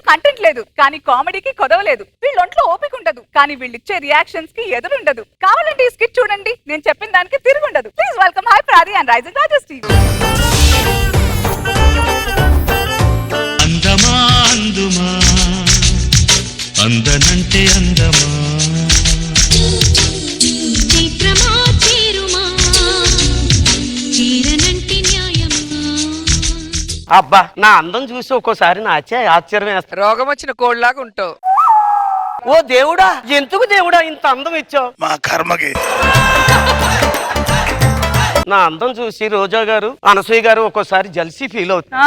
Content లేదు కానీ కామెడీకి కొదవలేదు. వీళ్ళొంట్లో ఓపిక ఉండదు కానీ వీళ్ళిచ్చే రియాక్షన్స్ కి ఎదురుండదు. కావాలంటే ఈ స్కిట్ చూడండి, నేను చెప్పిన దానికి తిరుగుండదు. ప్లీజ్ వెల్కమ్ హై ప్రాది అండ్ రైజింగ్ రాజస్ టీవీ. అందమా అందుమా అందనంటే అందమా చైత్రమా చేరుమా చీరనంటి న్యాయమా. అబ్బా నా అందం చూసి ఒక్కోసారి నాచే ఆశ్చర్యం వేస్తా. రోగం వచ్చిన కోళ్ళలాగా ఉంటావు. ఓ దేవుడా, ఎందుకు దేవుడా ఇంత అందం ఇచ్చావు? మా కర్మకి. నా అందం చూసి రోజా గారు, అనసూయ గారు ఒక్కోసారి జల్సీ ఫీల్ అవుతుంది. ఆ,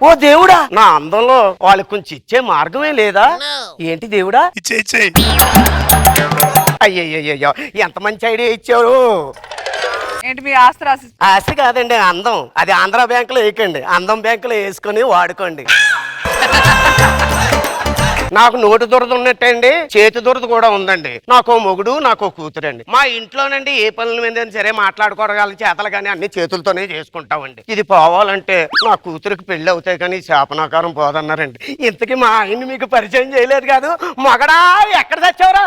ఓ దేవుడా, నా అందంలో వాళ్ళకి కొంచెం ఇచ్చే మార్గమే లేదా? ఏంటి దేవుడా? ఇచ్చేయి. అయ్యయ్యో, ఎంత మంచి ఐడియా ఇచ్చారు. ఏంటి మీ ఆస్తి రాసి? ఆస్తి కాదండి, అందం. అది ఆంధ్ర బ్యాంకులో వేయకండి, అందం బ్యాంకులో వేసుకొని వాడుకోండి. నాకు నోటి దురద ఉన్నట్టండి, చేతి దురద కూడా ఉందండి. నాకో మొగుడు, నాకో కూతురండి. మా ఇంట్లోనండి ఏ పనుల మీద సరే మాట్లాడుకోవడం చేతలు కానీ అన్ని చేతులతోనే చేసుకుంటామండి. ఇది పోవాలంటే నా కూతురికి పెళ్లి అవుతాయి కానీ శాపనాకారం పోదన్నారండి. ఇంతకీ మా ఆయన్ని మీకు పరిచయం చేయలేదు కాదు. మొగడా ఎక్కడ తెచ్చావురా?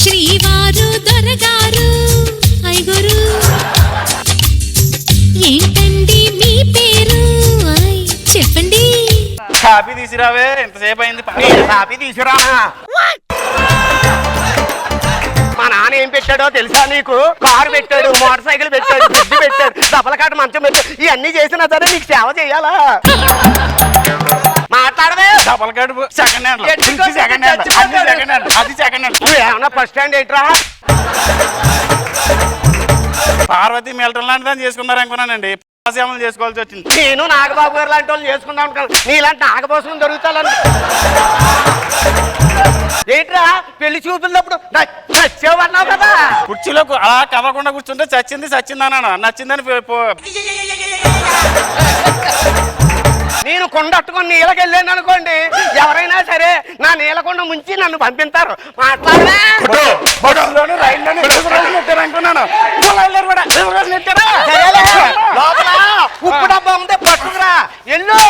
శ్రీవారు దొరగారు ఐగురు ఏంటండి మీ పేరు చెప్పండి. కాఫీ తీసిరావే, ఎంతసేపు అయింది. కాపీ తీసురా. మా నాన్న ఏం పెట్టాడో తెలుసా నీకు? కారు పెట్టాడు, మోటార్ సైకిల్ పెట్టాడు, ఫ్రిడ్జ్ పెట్టాడు, దప్పలకాట మంచం పెట్టాడు. ఇవన్నీ చేసినా సరే నీకు సేవ చేయాలా? మాట్లాడవే. డబల్ గడుపు సెకండ్ హ్యాండ్, సెకండ్ హ్యాండ్, అది సెకండ్ హ్యాండ్, అది సెకండ్ హ్యాండ్. నువ్వు ఏమన్నా ఫస్ట్ హ్యాండ్ ఏంట్రా? పార్వతి మిల్టన్ లాంటి దాన్ని చేసుకున్నారు అనుకున్నానండి. సేవలు చేసుకోవాల్సి వచ్చింది. నేను నాగబాబు గారు లాంటి వాళ్ళు చేసుకుందాం అనుకున్నాను. నీలాంటి నాగభోసం దొరుకుతాలని. ఏంట్రా పెళ్లి చూపులప్పుడు నచ్చేవన్నావు కదా? కుర్చీలో అలా కదలకుండా కూర్చుంటే చచ్చింది చచ్చింది అన్నాను. నచ్చిందని నేను కొండట్టుకొని నీళ్ళకి వెళ్ళాను అనుకోండి, ఎవరైనా సరే నా నీళ్ళకొండ ముంచి నన్ను పంపిస్తారు. మాట్లాడలే. అనుకున్నాను. లోపల ఉప్పు డబ్బా ఉంటే పట్టుకురా. ఎల్లు.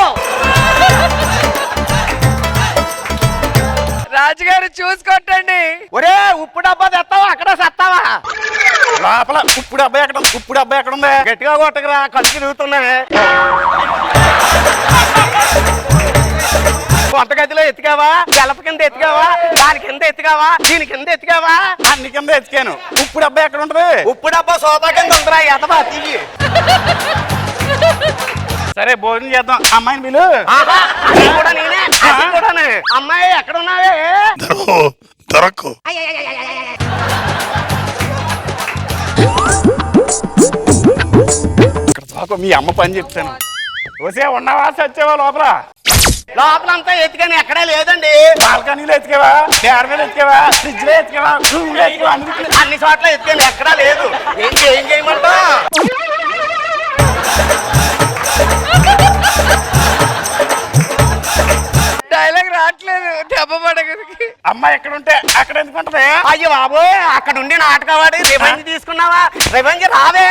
రాజుగారు చూసుకొట్టండి. ఒరే ఉప్పు డబ్బా తెస్తావా? అక్కడ సత్తావా? లోపల ఇప్పుడు అబ్బాయి ఎక్కడ, ఇప్పుడు అబ్బాయి ఎక్కడ ఉంది? గట్టిగా కొట్టకురా, కళ్ళు తిరుగుతున్నాయి. కొత్త గదిలో ఎత్తికావా? గెలప కింద ఎత్తికావా? దాని కింద ఎత్తికావా? దీని కింద ఎత్తికావా? అన్ని కింద ఎత్తికాను. ఇప్పుడు అబ్బాయి ఎక్కడ ఉంటది? ఉప్పు డబ్బా సోఫా కింద ఉందిరా. ఎదబా తీయి. సరే భోజనం చేద్దాం. అమ్మాయిని పిలు. అది కూడా నేనే, అది కూడానే. అమ్మాయి ఎక్కడ ఉన్నావే? దొరకు మీ అమ్మ పని చెప్తాను. వసే ఉన్నావా చచ్చావా? లోపల లోపలంతా ఎత్తికాని ఎక్కడే లేదండి. బాల్కనీలో ఎత్తికావా? డేర్ మీద ఎత్తికావా? ఫ్రిడ్జ్ లో ఎత్తికావా? రూమ్ లో ఎత్తికావా? అన్ని చోట్ల ఎత్తికాని ఎక్కడా లేదు. ఏం చేయమంటా? డైలాగ్ రావట్లేదు. దెబ్బ పడగరికి. అమ్మాయి ఎక్కడ ఉంటే అక్కడ ఎందుకు ఉంటది? అయ్యో బాబు, అక్కడ ఉండి నాటకవాడి రివెంజ్ తీసుకున్నావా? రివెంజ్ రావే.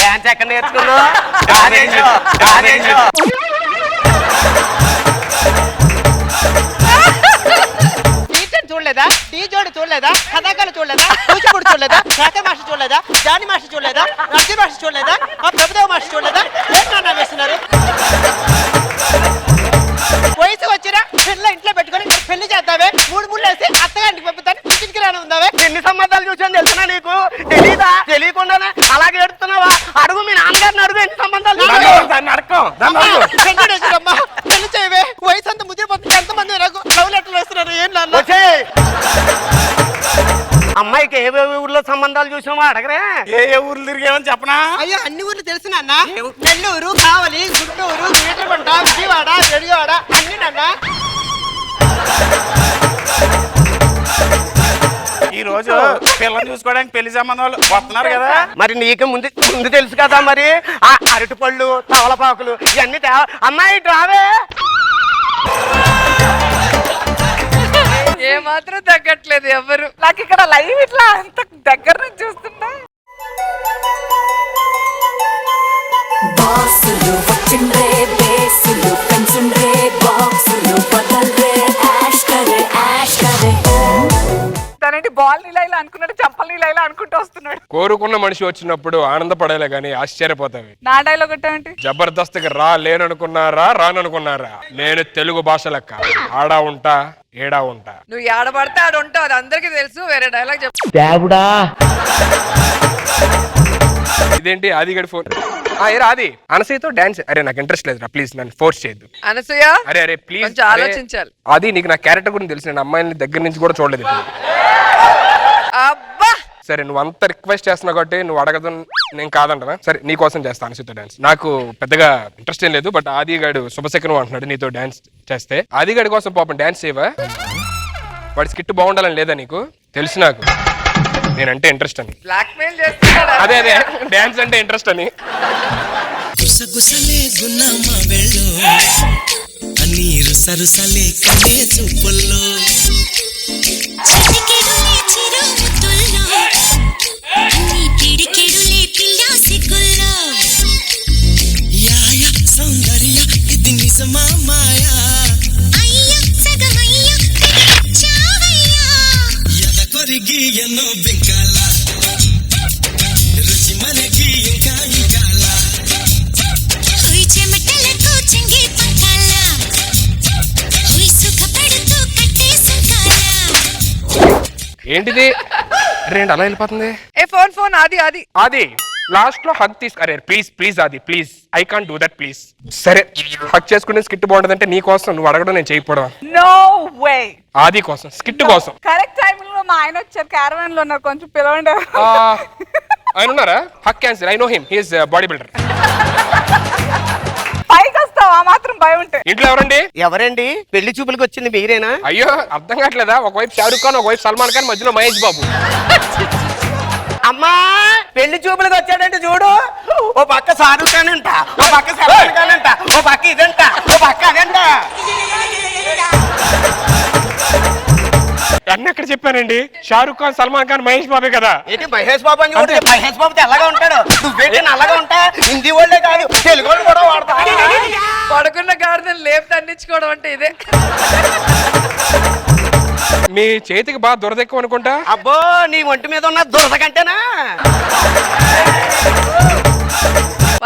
డాన్స్ ఎక్కడ నేర్చుకున్నావు? చూడలేదా? డీ జోడి చూడలేదా? కథాకాలు చూడలేదా? కూచిపూడి చూడలేదా? శాఖ మాస్టర్ చూడలేదా? జాని మాస్టర్ చూడలేదా? రజీ మాస్టర్ చూడలేదా? ప్రభుదేవ మాస్టర్ చూడలేదా? ఏం నాన్న వేస్తున్నారు? వయసు వచ్చినా పిల్ల ఇంట్లో పెట్టుకొని పెళ్లి చేద్దావే, మూడు ముళ్ళు వేసి అత్తగారికి పంపుతాను. కిచెన్కి రాని ఉందావే. ఎన్ని సంబంధాలు చూసాను తెలుసునా నీకు? తెలీదా? తెలియకుండానే అలాగే ఎడుతున్నావా? అడుగు, మీ నాన్నగారిని అడుగు. ఎన్ని సంబంధాలు వెంకటేశ్వరమ్మ పెళ్లి చేయవే. వయసు అంతా ముదిరిపోతుంది. ఎంతమంది నాకు లవ్ లెటర్లు వేస్తున్నారు. ఏం నాన్న? అమ్మాయికి ఏ ఊర్లో సంబంధాలు చూసామో అడగరే. ఏ ఊర్లు తిరిగేమని చెప్పనా? అయ్యో అన్ని ఊర్లు తెలుసు నాన్న. నెల్లూరు, కావలి, గుంటూరు, వీటగుంట, విజయవాడ, వెలిగవాడ అన్ని నాన్న. ఈ రోజు పిల్లలు చూసుకోవడానికి పెళ్లి సంబంధాలు వస్తున్నారు కదా. మరి నీకు ముందు తెలుసు కదా. మరి ఆ అరటి పళ్ళు, తవలపాకులు ఇవన్నీ అమ్మాయి రావే. ఏ మాత్రం తగ్గట్లేదు ఎవరు. నాకు ఇక్కడ లైవ్ ఇట్లా అంత దగ్గర నుంచి చూస్తుంటే బాసులు వచ్చిండ్రే బేసులు పెంచుండ్రే బాక్సులు బదల్రే యాష్ కరే తనంటే బాల్ నీళ్ళ అనుకున్నాడు, చంపల నీళ్ళ అనుకుంటూ వస్తున్నాడు. కోరుకున్న మనిషి వచ్చినప్పుడు ఆనందపడేలే గానీ ఆశ్చర్యపోతావి. నా డైలాగ్ ఒకటి జబర్దస్త్కి రా లేననుకున్నారా రాననుకున్నారా, నేను తెలుగు భాష లెక్క ఆడా ఉంటా ఏడా ఉంటా. నువ్వు ఏడబడితే ఆడ ఉంటావు, అది అందరికీ తెలుసు. వేరే డైలాగ్ చెప్పు. ఇదేంటి ఆదిగడి ఫోన్? ఏరా ఆది, అనసూయతో డాన్స్. అరే నాకు ఇంట్రెస్ట్ లేదు, ప్లీజ్ నన్ను ఫోర్స్ చేయొద్దు. అనసూయ అరే ప్లీజ్ కొంచెం ఆలోచించాలి. అది నీకు నా క్యారెక్టర్ గురించి తెలుసు, నేను అమ్మాయిని దగ్గర నుంచి కూడా చూడలేదు. అబ్బా సరే నువ్వు అంత రిక్వెస్ట్ చేస్తున్నావు కాబట్టి నువ్వు అడగదు, నేను కాదంటనా? సరే నీ కోసం చేస్తాను అనసూయతో డాన్స్. నాకు పెద్దగా ఇంట్రెస్ట్ ఏం లేదు, బట్ ఆదిగాడు శుభశకరం అంటున్నాడు నీతో డాన్స్ చేస్తే. ఆదిగాడి కోసం పాపం డాన్స్ చేయవా? వాడి స్కిట్ బాగుండాలని లేదా నీకు? తెలుసు నాకు నేనంటే ఇంట్రెస్ట్ అని. బ్లాక్ మెయిల్ చేస్తున్నాడు. అదే డాన్స్ అంటే ఇంట్రెస్ట్ అని. గుసగుసలే గున్నమ్మ వెళ్ళు అన్ని రుసరుసలే కనే చూపుల్లో చిటికెడులే చిరుముతుల్లో అన్ని పిడికెడులే పిల్లా సిగ్గుల్లో యాయ సౌందర్య ఇది నిజమా మాయా అయ్య సగమయ్య చావయ్యా ఎద కొరిగి ఎన్నో బింకాల రుచి మనకి ఇంకా ఇంకాల హుయ్ చెమటలతో చెంగి పంకాల హుయ్ సుఖపడుతూ కట్టే సంకాల ఏంటిది రెండు అలా వెళ్ళిపోతుంది? ఏ ఫోన్ ఆది అది లాస్ట్ లో హగ్ తీసు. అరే please Aadi please, I can't do that please. సరే హగ్ చేసుకునే స్కిట్ బాగుంటదంటే నీ కోసం నువ్వు అడగడం నేను చేయకపోవడం. No way. ఆది కోసం స్కిట్ కోసం. కరెక్ట్ టైమింగ్ లో మా ఆయన వచ్చారు, క్యారవాన్ లో ఉన్నారు, కొంచెం పిలవండి. ఆయన ఉన్నారా? Hug cancel, I know him, he is body builder. పైకి వస్తావా మాత్రం భయం ఉంటే. ఇంట్లో ఎవరండి? ఎవరండి? పెళ్లి చూపులకు వచ్చింది మీరేనా? అయ్యో అర్థం కావట్లేదా? ఒకవైపు షారుఖ్ ఖాన్, ఒకవైపు సల్మాన్ ఖాన్, మధ్యలో మహేష్ బాబు. అమ్మా పెళ్లి చూపులకు వచ్చాడంటే చూడు, ఓ పక్క షారూఖ్ ఖాన్ అంట, ఓ పక్క సల్మాన్ ఖాన్ అంట, ఓ పక్క ఇదంట, ఓ పక్క అదంట. అన్నీ ఎక్కడ చెప్పానండి? షారుఖ్ ఖాన్, సల్మాన్ ఖాన్, మహేష్ బాబే కదా. ఏంటి మహేష్ బాబు అని చూడండి, మహేష్ బాబు తెల్లగా ఉంటాడు, నువ్వేంటి నల్లగా ఉంటా? హిందీ వాళ్ళే కాదు తెలుగు వాళ్ళు కూడా వాడతారు. పడుకున్న గాడిదను లేపు దండించుకోవడం అంటే ఇదే. మీ చేతికి బాగా దురద ఎక్కువ అనుకుంటా. అబ్బో నీ ఒంటి మీద ఉన్న దురద కంటేనా?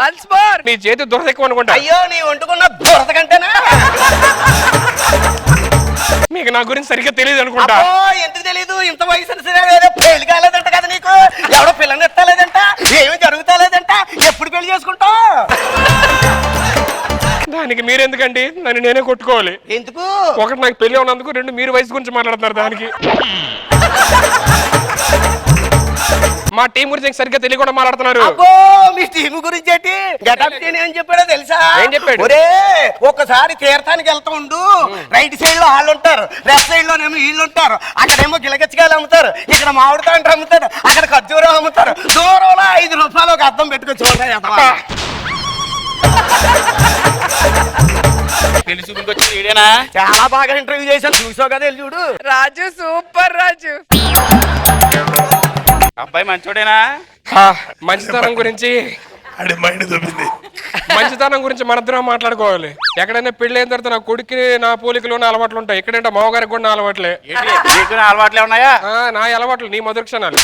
Once more. మీ చేతి దురద ఎక్కువ అనుకుంటా. అయ్యో నీ ఒంటుకున్న దురద కంటేనా? మీకు నా గురించి సరిగ్గా తెలియదు అనుకుంటా. అబ్బో ఎందుకు తెలీదు? ఇంత వయసు ఏదో పెళ్లి కాలేదంట కదా నీకు, ఎవడో పిల్లని ఎత్తలేదంట, ఏమి జరుగుతలేదంట, ఎప్పుడు పెళ్లి చేసుకుంటావు? దానికి మీరెందుకండి? నన్ను నేనే కొట్టుకోవాలి. ఎందుకు? ఒకటి నాకు పెళ్లి ఉన్నందుకు, రెండు మీరు వయసు గురించి మాట్లాడుతున్నారు దానికి. మా టీం గురించి సరిగ్గా తెలియకుండా మాట్లాడుతున్నారు. అబ్బో మీ టీం గురించి ఏంటి? గెటప్ టీని ఏం చెప్పాడో తెలుసా? ఏం చెప్పాడు? ఒరే ఒక్కసారి తీర్థానికి వెళ్తూ ఉండు, రైట్ సైడ్ లో వాళ్ళు ఉంటారు, లెఫ్ట్ సైడ్ లోనేమో వీళ్ళు ఉంటారు, అక్కడేమో గిలగచ్చకాయలు అమ్ముతారు, ఇక్కడ మామిడి తాండ్రు అమ్ముతారు, అక్కడ ఖర్జూరం అమ్ముతారు, దూరంలో 5 రూపాయలు ఒక అద్దం పెట్టుకొచ్చి ఉంటాయి. పెళ్లి చూపులకు వచ్చి వీడేనా? చాలా బాగా ఇంటర్వ్యూ చేశాను, చూసావు కదా వెళ్ళి చూడు. రాజు సూపర్ రాజు. అబ్బాయి మంచోడేనా? మంచితనం గురించి ఆడి మైండ్ దొబ్బింది. మంచితనం గురించి మనిద్దరం మాట్లాడుకోవాలి. ఎక్కడైనా పెళ్లి అయిన తర్వాత నా కొడుక్కి నా పోలికలోనే అలవాట్లు ఉంటాయి, ఎక్కడంటే మామగారికి కూడా నా అలవాట్లే. నీకు నా అలవాట్లే ఉన్నాయా? నా అలవాట్లు నీ మధుర క్షణాలు.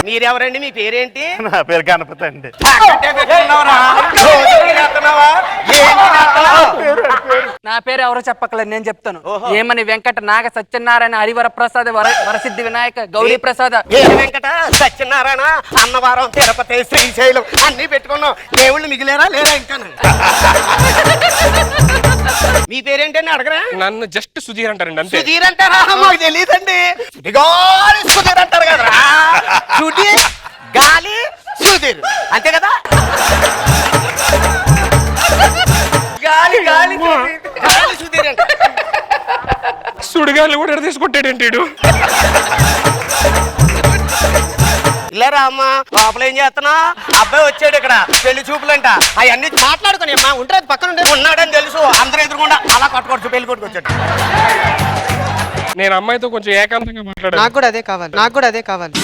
మీరెవరండి? మీ పేరేంటి? నా పేరు గణపతి అండి. నా పేరు ఎవరో చెప్పకలేదు, నేను చెప్తాను. ఏమని వెంకట నాగ సత్యనారాయణ హరివర ప్రసాద్ వరసిద్ధి వినాయక గౌరీ ప్రసాద్. ఏ వెంకట సత్యనారాయణ అన్నవరం తిరుపతి శ్రీశైలం అన్ని పెట్టుకున్నాం, దేవుళ్ళు మిగిలేరా లేరా ఇంకా? మీ పేరేంటని అడగరా? నన్ను జస్ట్ సుధీర్ అంటారండి అంతే. సుధీర్ అంటారా? మాకు తెలియదండి. సుధీర్ అంటారు కదా, సుధీర్ గాలి సుధీర్ అంతే కదా. గాలి గాలి గాలి సుధీర్ అంటే సుడిగాలు కూడా తీసుకుంటాడేంటి? ఇలారా అమ్మా లోపల ఏం చేస్తున్నా అబ్బాయి వచ్చాడు ఇక్కడ పెళ్లి చూపులంట అవన్నీ మాట్లాడుకుని అమ్మా ఉంటారు పక్కన ఉండే ఉన్నాడని తెలుసు అందరూ ఎదురుకుండా అలా కొట్టుకోవచ్చు పెళ్లి కొట్టుకు వచ్చాడు. నేను అమ్మాయితో కొంచెం ఏకాంతంగా మాట్లాడాను. నాకు కూడా అదే కావాలి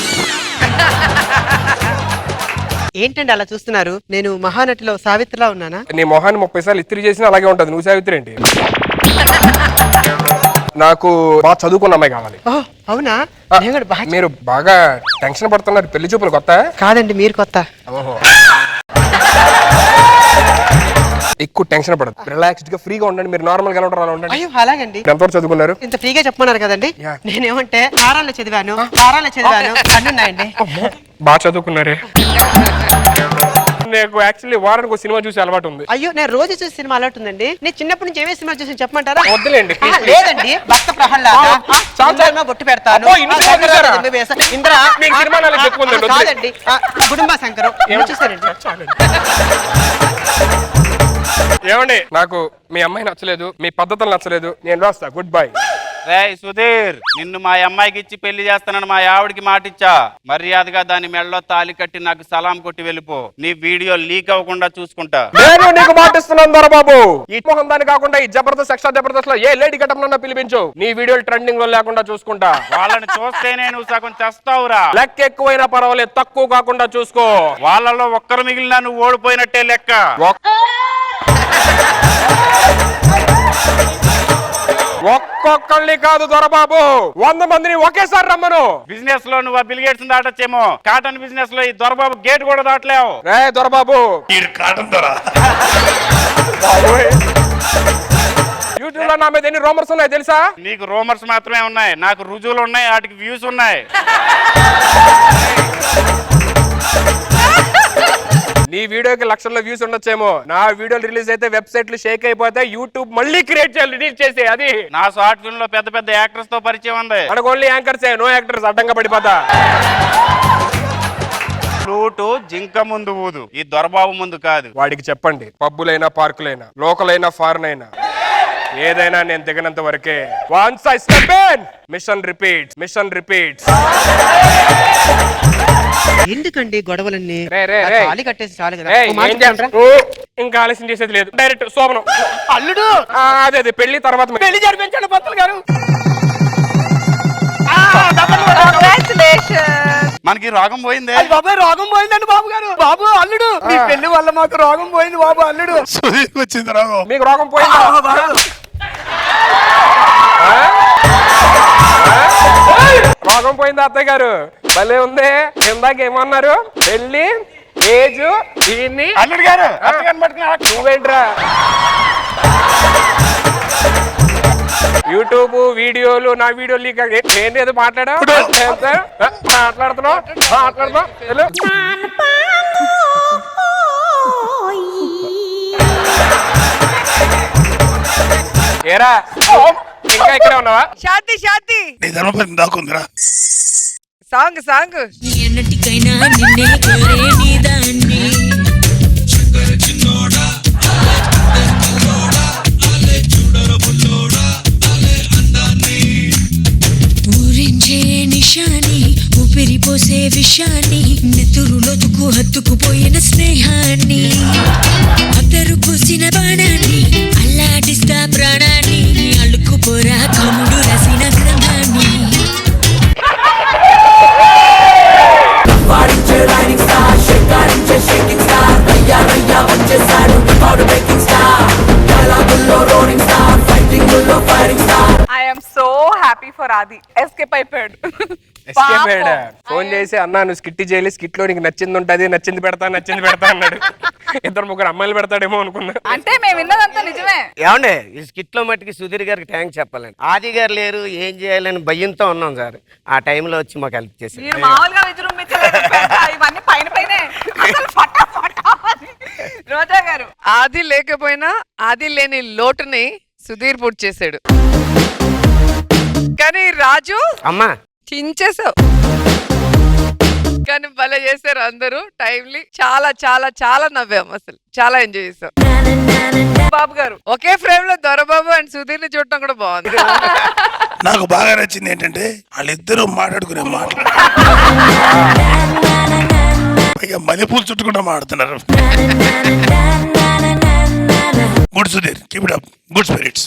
ఏంటండి అలా చూస్తున్నారు? నేను మహానటిలో సావిత్రిలా ఉన్నానా? నీ మొహాన్ని 30 సార్లు ఇస్త్రీ చేసినా అలాగే ఉంటది. నువ్వు సావిత్రి ఏంటి? నాకు బాగా చదువుకున్న అమ్మాయి కావాలి. ఓహ్ అవునా? నేను కూడా బాగా మీరు బాగా టెన్షన్ పడుతున్నారు. పెళ్లి చూపులు కొత్త? కాదండి మీరు కొత్త. ఓహో. ఎక్కువ టెన్షన్ పడదు, రిలాక్స్డ్ గా ఫ్రీగా ఉండండి. మీరు నార్మల్ గా అలా ఉండండి. అయ్యో అలాగండి. ఎంతవరకు చదువుకున్నారు? ఇంత ఫ్రీగా చెప్పమన్నారు కదండి. యా. నేనేమంటే ఆరాల్లో చదివాను అన్నీ ఉన్నాయండి. బాగా చదువుకున్నారే. నాకు యాక్చువల్లీ వారానికి ఒక సినిమా చూసి అలవాటు ఉంది. అయ్యో నేను రోజు చూసి సినిమా అలవాటు ఉందండి. నేను చిన్నప్పటి నుంచి ఏమే సినిమా చూసి చెప్పమంటారా? వద్దులేండి. లేదండి భక్త ప్రహ్లాద, చాలు బొట్టు పెడతాను, అబ్బో, ఇన్ని సినిమాలు చూసారా? ఇంద్ర మీకు సినిమా నాలెడ్జ్ ఎక్కువ ఉందండి, వద్దు. కాదండి కుటుంబ శంకరం చూసానండి. ఏమండి నాకు మీ అమ్మాయి నచ్చలేదు, మీ పద్ధతులు నచ్చలేదు, నేను రాస్తా. Good bye. రేయ్ సుధీర్, నిన్ను మా అమ్మాయికి ఇచ్చి పెళ్లి చేస్తానని మా ఆవిడికి మాటిచ్చా. మర్యాదగా దాని మెడలో తాళి కట్టి నాకు సలాం కొట్టి వెళ్ళిపో. నీ వీడియో లీక్ అవ్వకుండా చూసుకుంటా. నేను నీకు మాటిస్తున్నాను దొరబాబు. ఈ మొహం దాని కాకుండా ఈ జబర్దస్త్ ఎక్స్ట్రా జబర్దస్త్ లో ఏ లేడీ గెటప్ పిలిపించు. నీ వీడియోలు ట్రెండింగ్ లో లేకుండా చూసుకుంటా. వాళ్ళని చూస్తేనే నువ్వు సగం చేస్తావురా. లెక్క ఎక్కువైనా పర్వాలేదు, తక్కువ కాకుండా చూసుకో. వాళ్ళలో ఒక్కరు మిగిలినా నువ్వు ఓడిపోయినట్టే లెక్క. ఒక్కొక్కళ్ళని కాదు దొరబాబు, 100 మందిని ఒకేసారి రమ్మను. బిజినెస్ లో నువ్వు బిల్ గేట్స్ దాటొచ్చేమో, కాటన్ బిజినెస్ లో ఈ దొరబాబు గేట్ కూడా దాటలేవు. రే దొరబాబు, ఈడు కాటన్ దొర. యూట్యూబ్ లో నా మీద ఎన్ని రూమర్స్ ఉన్నాయి తెలుసా? నీకు రూమర్స్ మాత్రమే ఉన్నాయి, నాకు రుజువులు ఉన్నాయి, వాటికి వ్యూస్ ఉన్నాయి. నీ వీడియోకి లక్షల్లో వ్యూస్ ఉండొచ్చేమో, నా వీడియోలు రిలీజ్ అయితే వెబ్సైట్లు షేక్ అయిపోతే యూట్యూబ్ మళ్ళీ క్రియేట్ చేయాలి, రిలీజ్ చేసి. అది నా షార్ట్ ఫిల్మ్ లో పెద్ద పెద్ద యాక్టర్స్ తో పరిచయం ఉంది. మనకు ఓన్లీ యాంకర్స్, నో యాక్టర్స్. అడ్డంగా పడిపోతా. ఫ్లూటు జింక ముందు ఊదు, ఈ దొరబాబు ముందు కాదు. వాడికి చెప్పండి, పబ్బులైనా పార్కులైనా లోకలైనా ఫారెన్ అయినా ఏదైనా నేను దిగినంత వరకే. Once I step in, mission repeats, mission repeats. ఎందుకండి గొడవలన్నీ? తాళి కట్టేసి చాలు కదా. ఇంకా ఆలస్యం చేసేది లేదు, డైరెక్ట్ శోభనం. అల్లుడు అదే పెళ్లి తర్వాత పెళ్లి జరిపించండి పంతులు గారు. మనకి రోగం పోయింది. బాబాయ్ రోగం పోయిందండి బాబు గారు. బాబు అల్లుడు మీ పెళ్లి వల్ల మాకు రోగం పోయింది బాబు. అల్లుడు సుధీర్కి వచ్చింది రాగం. మీకు రోగం పోయిందా? రోగం పోయిందా అత్తయ్య గారు? భలే ఉంది. ఇందాక ఏమన్నారు? పెళ్లి ఏజ్ దీన్ని అల్లుడు గారు నువ్వేంట్రా? యూట్యూబ్ వీడియోలు, నా వీడియో లీక్. నేనేదో మాట్లాడుతున్నావు. ఏరా ఇంకా ఇక్కడే ఉన్నావా? శాంతి నీ ధర్మపతి దాకుందిరా. సాంగ్ ఎన్నటికైనా నిన్నే కోరే నీదాన్ని. ఊరించే నిశాని, ఊపిరి పోసే విషాన్ని, నెత్తురులోతుకు హత్తుకుపోయిన స్నేహాన్ని, అద్దరు పూసిన బాణాన్ని, అల్లాడిస్తా ప్రాణాన్ని, అల్లుకుపోరా కముడు రసిన గ్రంథాన్ని. ఐఎమ్ సో హ్యాపీ ఫర్ ఆది. ఎస్కేప్ అయిపోయాడు. ఫోన్ చేసి అన్నా నువ్వు స్కిట్ చేయాలి, స్కిట్ లో నీకు నచ్చింది ఉంటది, నచ్చింది పెడతా అన్నాడు. 2-3 అమ్మాయిలు పెడతాడేమో అనుకున్నా. అంటే మేము విన్నదంతా నిజమే. ఏమండి ఈ స్కిట్ లో మట్టికి సుధీర్ గారికి థ్యాంక్స్ చెప్పాలండి. ఆది గారు లేరు, ఏం చేయాలని భయంతో ఉన్నాం సార్. ఆ టైంలో వచ్చి మాకు హెల్ప్ చేశారు. మీరు మామూలుగా విజృంభించలేదు, ఇవన్నీ పైన అసలు ఫటాఫటా అని. రోజా గారు, ఆది లేకపోయినా ఆది లేని లోటుని సుధీర్ పూర్తి చేశాడు. కానీ రాజు అమ్మా చించేసావు. కానీ భలే చేశారు అందరూ. టైమ్లీ చాలా చాలా చాలా నవ్వాం, అసలు చాలా ఎంజాయ్ చేసాం. బాబు గారు, ఒకే ఫ్రేమ్ లో దొరబాబు అండ్ సుధీర్ ని చూడటం కూడా బాగుంది. నాకు బాగా నచ్చింది ఏంటంటే వాళ్ళిద్దరూ మాట్లాడుకునే మాటలు పైగా మల్లెపూలు చుట్టుకుంటూ మాడుతున్నారు. Good Sudheer, keep it up, good spirits.